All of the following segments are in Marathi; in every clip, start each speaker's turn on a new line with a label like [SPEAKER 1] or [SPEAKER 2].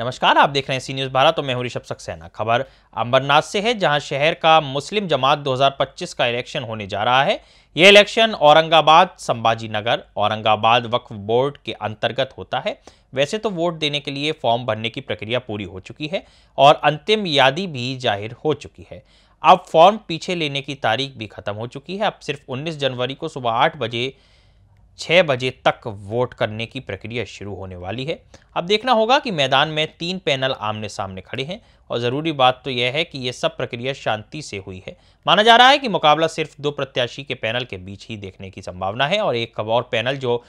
[SPEAKER 1] नमस्कार, आप देख रहे हैं सी न्यूज़ भारत और मैं हूं ऋषभ सक्सेना। खबर अंबरनाथ से है, जहां शहर का मुस्लिम जमात 2025 का इलेक्शन होने जा रहा है। यह इलेक्शन औरंगाबाद संभाजी नगर औरंगाबाद वक्फ बोर्ड के अंतर्गत होता है। वैसे तो वोट देने के लिए फॉर्म भरने की प्रक्रिया पूरी हो चुकी है और अंतिम यादी भी जाहिर हो चुकी है। अब फॉर्म पीछे लेने की तारीख भी खत्म हो चुकी है। अब सिर्फ 19 जनवरी को सुबह 8 बजे 6 बजे तक वोट करने की प्रक्रिया शुरू होने वाली है। अब देखना होगा कि मैदान में 3 पैनल आमने सामने खड़े हैं और ज़रूरी बात तो यह है कि यह सब प्रक्रिया शांति से हुई है। माना जा रहा है कि मुकाबला सिर्फ 2 प्रत्याशी के पैनल के बीच ही देखने की संभावना है और एक और पैनल जो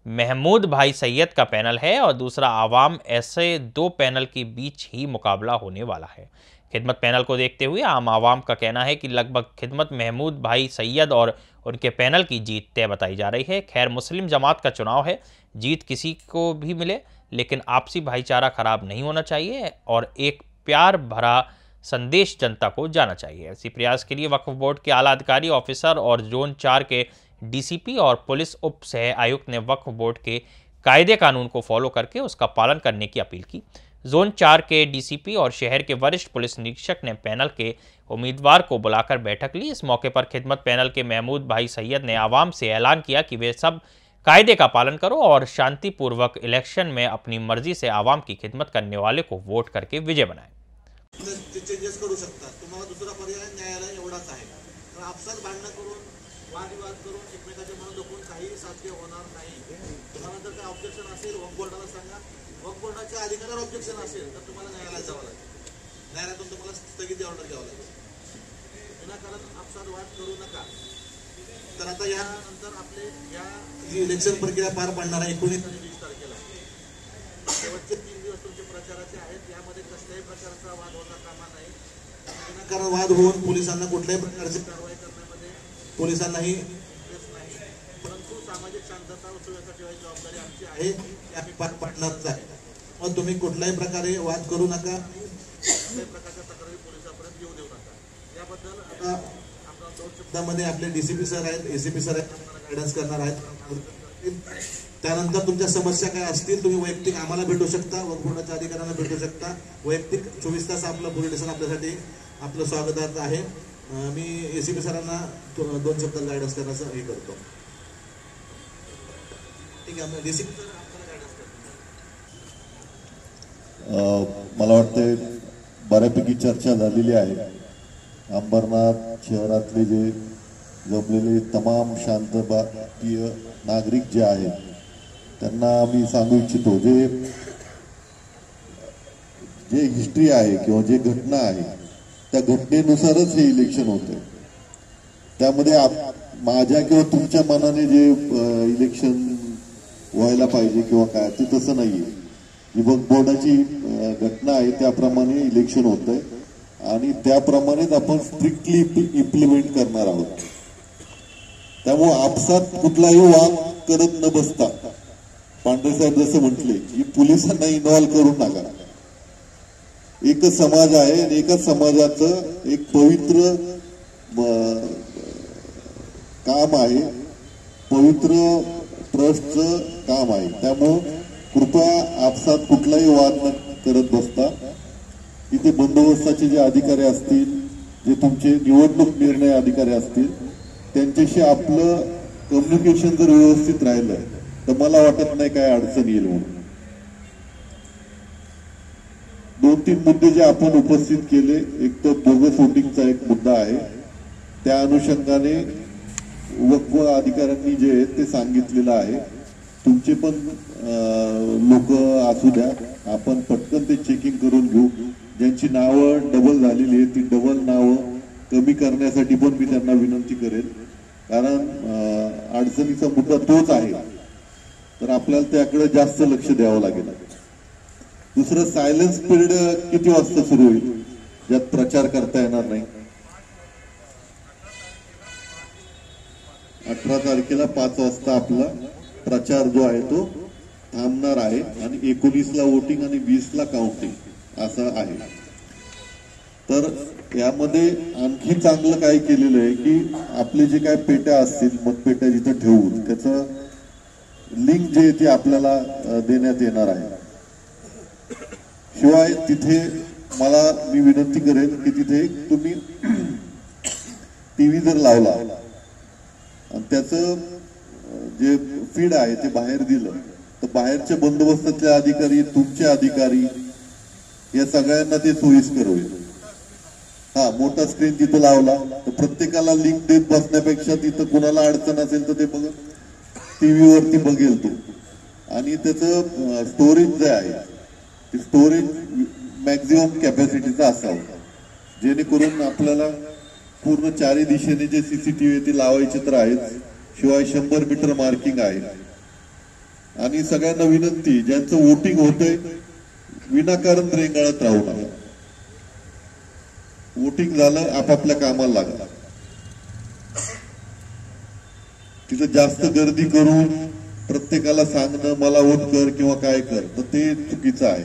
[SPEAKER 1] महमूद भाई सैयद का पैनल है और दूसरा आवाम, ऐसे 2 पैनल के बीच ही मुकाबला होने वाला है। खिदमत पैनल को देखते हुए आम आवाम का कहना है कि लगभग खिदमत महमूद भाई सैयद और उनके पैनल की जीत तय बताई जा रही है। खैर, मुस्लिम जमात का चुनाव है, जीत किसी को भी मिले, लेकिन आपसी भाईचारा खराब नहीं होना चाहिए और एक प्यार भरा संदेश जनता को जाना चाहिए। इसी प्रयास के लिए वक्फ बोर्ड के आला अधिकारी ऑफिसर और जोन 4 के डीसीपी और पुलिस उप सह आयुक्त ने वक्फ बोर्ड के कायदे कानून को फॉलो करके उसका पालन करने की अपील की। जोन 4 के डीसीपी और शहर के वरिष्ठ पुलिस निरीक्षक ने पैनल के उम्मीदवार को बुलाकर बैठक ली। इस मौके पर खिदमत पैनल के महमूद भाई सैयद ने आवाम से ऐलान किया कि वे सब कायदे का पालन करो और शांतिपूर्वक इलेक्शन में अपनी मर्जी से आवाम की खिदमत करने वाले को वोट करके विजय बनाएं।
[SPEAKER 2] चेंजेस करू शकतात, तुम्हाला दुसरा पर्याय न्यायालय एवढाच आहे। तर आपसात भांडण करून वादविवाद करून एकमेकाचे मन दुखून काही साध्य होणार नाही। तुम्हाला जर काही ऑब्जेक्शन असेल वक्फ बोर्डाला सांगा, वक्फ बोर्डाच्या अधिकाऱ्यावर ऑब्जेक्शन असेल तर तुम्हाला न्यायालयात जावं लागेल। न्यायालयातून तुम्हाला स्थगिती ऑर्डर घ्यावं लागेल। विनाकारण आपसात वाद करू नका। तर आता यानंतर आपले या इलेक्शन प्रक्रिया पार पडणार आहे 19 आणि 20 तारखेला। शेवटचे 3 दिवस तुमचे प्रचाराचे आहेत, यामध्ये कसल्याही प्रकारचा वाद होता कामा नये। विनाकारण वाद होऊन पोलिसांना कुठल्याही प्रकारची कारवाई करण्यामध्ये पोलिसांनाही इंटरेस्ट नाही, परंतु सामाजिक शांतता व सुव्यवस्था ठेवायची जबाबदारी आमची आहे, ती आम्ही पार पाडणारच आहे। मग तुम्ही कुठल्याही प्रकारे वाद करू नका, कुठल्याही प्रकारच्या तक्रारी पोलिसांपर्यंत येऊ देऊ नका। याबद्दल आता आपल्या 2 शब्दामध्ये आपले डीसीपी सर आहेत, एसीपी सर आहेत, तुम्हाला गायडन्स करणार आहेत। त्यानंतर तुमच्या समस्या काय असतील तुम्ही वैयक्तिक आम्हाला भेटू शकता, वक्फ बोर्डाच्या अधिकाऱ्यांना भेटू शकता। वैयक्तिक 24 तास आपलं पोलीस स्टेशन आपल्यासाठी आपलं स्वागतार्थ आहे। मी एसीपी सरांना 2 शब्दात गायडन्स करण्याचं हे करतो। ठीक आहे, डीसीपी सर आपल्याला गायडन्स करतो।
[SPEAKER 3] मला वाटते बऱ्यापैकी चर्चा झालेली आहे। अंबरनाथ शहरातले जे जमलेले तमाम शांतताप्रिय नागरिक जे आहेत त्यांना मी सांगू इच्छितो, जे हिस्ट्री आहे किंवा जे घटना आहे त्या घटनेनुसारच हे इलेक्शन होते। त्यामध्ये माझ्या किंवा तुमच्या मनाने जे इलेक्शन व्हायला पाहिजे किंवा काय ते तसं नाहीये। जी वक्फ बोर्डाची घटना आहे त्याप्रमाणे इलेक्शन होतंय आणि त्याप्रमाणेच आपण स्ट्रिक्टली इम्प्लिमेंट करणार आहोत। त्यामुळे आपसात कुठलाही वाद करत न बसता पांढरे साहेब जसं म्हटले की पोलिसांना इन्व्हॉल्व करू नका। एकच समाज आहे आणि एकाच समाजाचं एक पवित्र काम आहे, पवित्र ट्रस्टचं काम आहे। त्यामुळे कृपया आपसात कुठलाही वाद न करत बसता इथे बंदोबस्ताचे जे अधिकारी असतील, जे तुमचे निवडणूक निर्णय अधिकारी असतील, त्यांच्याशी आपलं कम्युनिकेशन जर व्यवस्थित राहिलं तर मला वाटत नाही काय अडचण येईल म्हणून। 2-3 मुद्दे जे आपण उपस्थित केले, एक तर बोगस वोटिंगचा एक मुद्दा आहे, त्या अनुषंगाने वक्फ अधिकाऱ्यांनी जे ते सांगितलेलं आहे। तुमचे पण लोक असू द्या, आपण पटकन ते चेकिंग करून घेऊ। ज्यांची नावं डबल झालेली आहेत ती डबल नावं कमी करण्यासाठी पण मी त्यांना विनंती करेन, कारण अडचणीचा मुद्दा तोच आहे, तर आपल्याला त्याकडे जास्त लक्ष द्यावं लागेल। दुसरं, सायलेन्स पिरियड किती वाजता सुरू होईल ज्यात प्रचार करता येणार नाही? 18 तारखेला 5 वाजता आपला प्रचार जो आहे तो थांबणार आहे आणि 19ला वोटिंग आणि 20ला काउंटिंग असं आहे। तर यामध्ये आणखी चांगलं काय केलेलं आहे की आपले जे काय पेट्या असतील मतपेट्या जिथं ठेवून त्याचं लिंक जे आहे ते आपल्याला देण्यात येणार आहे. शिवाय तिथे मी विनंती करेन की तिथे तुम्ही टीव्ही जर लावला आणि त्याचं जे फीड आहे ते बाहेर दिलं तर बाहेरच्या बंदोबस्तातले अधिकारी, तुमचे अधिकारी या सगळ्यांना ते सोयीस्कर होईल. मोठा स्क्रीन तिथं लावला तर प्रत्येकाला लिंक देत बसण्यापेक्षा तिथं कुणाला अडचण असेल तर ते बघ टीव्ही वरती बघेल तो. आणि त्याचं स्टोरेज जे आहे ते स्टोरेज मॅक्झिमम कॅपॅसिटीचं असावं, जेणेकरून आपल्याला पूर्ण चारी दिशेने जे सीसीटीव्ही ते लावायचे तर आहेत. शिवाय 100 मीटर मार्किंग आहे. आणि सगळ्यांना विनंती, ज्यांचं वोटिंग होतंय विनाकारण रेंगाळत राहू नका. वोटिंग झालं, आपापल्या कामाला लागला. तिथं जास्त गर्दी करून प्रत्येकाला सांगणं मला वोट कर किंवा काय कर तर ते चुकीचं आहे.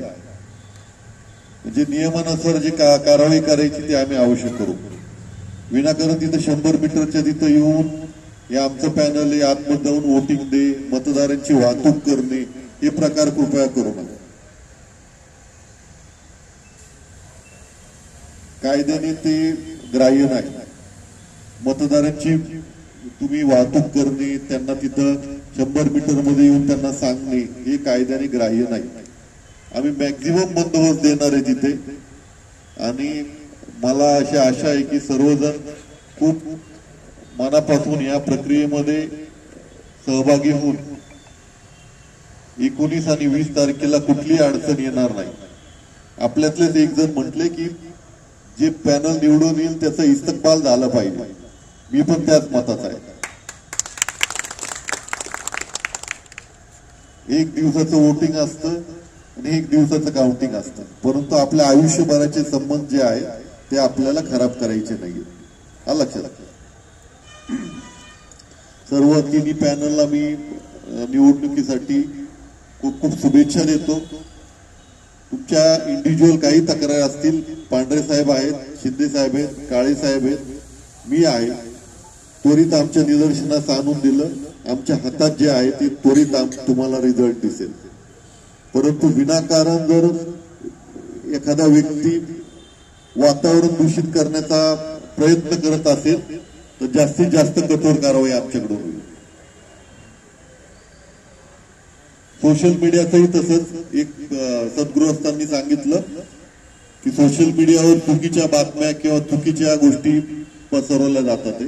[SPEAKER 3] म्हणजे नियमानुसार जे कारवाई करायची ते आम्ही अवश्य करू. विनाकारण तिथं 100 मीटरच्या तिथं येऊन हे आमचं पॅनल आहे आतमध्ये जाऊन वोटिंग दे, मतदारांची वाहतूक करणे हे प्रकार कृपया करू नका. कायद्याने ते ग्राह्य नाही. मतदारांची तुम्ही वाहतूक करणे, त्यांना तिथं 100 मीटर मध्ये येऊन त्यांना सांगणे हे कायद्याने ग्राह्य नाही. आम्ही मॅक्झिमम बंदोबस्त देणार आहे तिथे. आणि मला अशी आशा आहे की सर्वजण खूप मनापासून या प्रक्रियेमध्ये सहभागी होऊन 19 आणि 20 तारखेला कुठलीही अडचण येणार नाही. आपल्यातलेच एक जण म्हटले की जे पॅनल निवडून येईल त्याचा इस्तकबाल झाला पाहिजे. मी पण त्याच मताचा आहे. 1 दिवसाचं वोटिंग असतं आणि 1 दिवसाचं काउंटिंग असतं, परंतु आपल्या आयुष्यभराचे संबंध जे आहे ते आपल्याला खराब करायचे नाहीये. लक्षात. सर्व तिन्ही पॅनलला मी निवडणुकीसाठी खूप खूप शुभेच्छा देतो. तुमच्या इंडिव्हिज्युअल काही तक्रारी असतील, पांढरे साहेब आहेत, शिंदे साहेब आहेत, काळे साहेब आहेत, मी आहे, त्वरित आमच्या निदर्शनास आणून दिलं. आमच्या हातात जे आहे ते त्वरित तुम्हाला रिझल्ट दिसेल. परंतु विनाकारण जर एखादा व्यक्ती वातावरण दूषित करण्याचा प्रयत्न करत असेल तर जास्तीत जास्त कठोर कारवाई आमच्याकडून होईल. सोशल मीडियाचंही तसंच एक सद्गृहस्थांनी सांगितलं की सोशल मीडियावर चुकीच्या बातम्या किंवा चुकीच्या गोष्टी पसरवल्या जातात.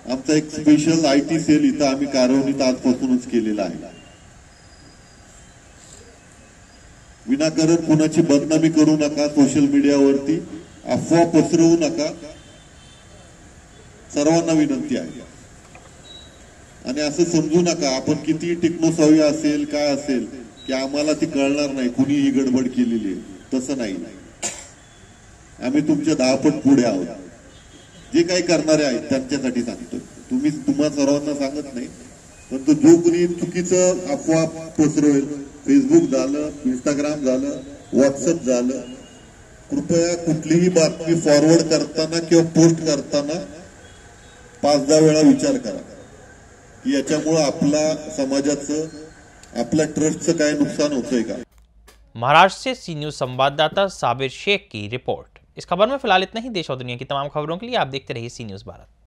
[SPEAKER 3] आमचा एक स्पेशल IT सेल इथं आम्ही कार्यान्वित आजपासूनच केलेला आहे. विनाकारण कुणाची बदनामी करू नका, सोशल मीडियावरती अफवा पसरवू नका, सर्वांना विनंती आहे. आणि असं समजू नका आपण किती टेक्नोसॉवी असेल काय असेल की आम्हाला ती कळणार नाही, कुणी ही गडबड केलेली आहे. तसं नाही. आम्ही तुमच्या 10 पट पुढे आहोत. जे काही करणारे आहेत त्यांच्यासाठी सांगतो. तुम्हा सर्वांना सांगत नाही. परंतु जो कोणी चुकीचं अफवा पसरवेल, फेसबुक झालं, इंस्टाग्राम झालं, व्हॉट्सअप झालं, कृपया कुठलीही बातमी फॉरवर्ड करताना किंवा पोस्ट करताना 5-10 वेळा विचार करा की याच्यामुळे आपला समाजाचं, आपल्या ट्रस्टचं काय नुकसान होतंय का.
[SPEAKER 1] महाराष्ट्र से सी न्यूज संवाददाता साबिर शेख की रिपोर्ट. इस खबर में फिलहाल इतना ही. देश और दुनिया की तमाम खबरों के लिए आप देखते रहिए सी न्यूज भारत.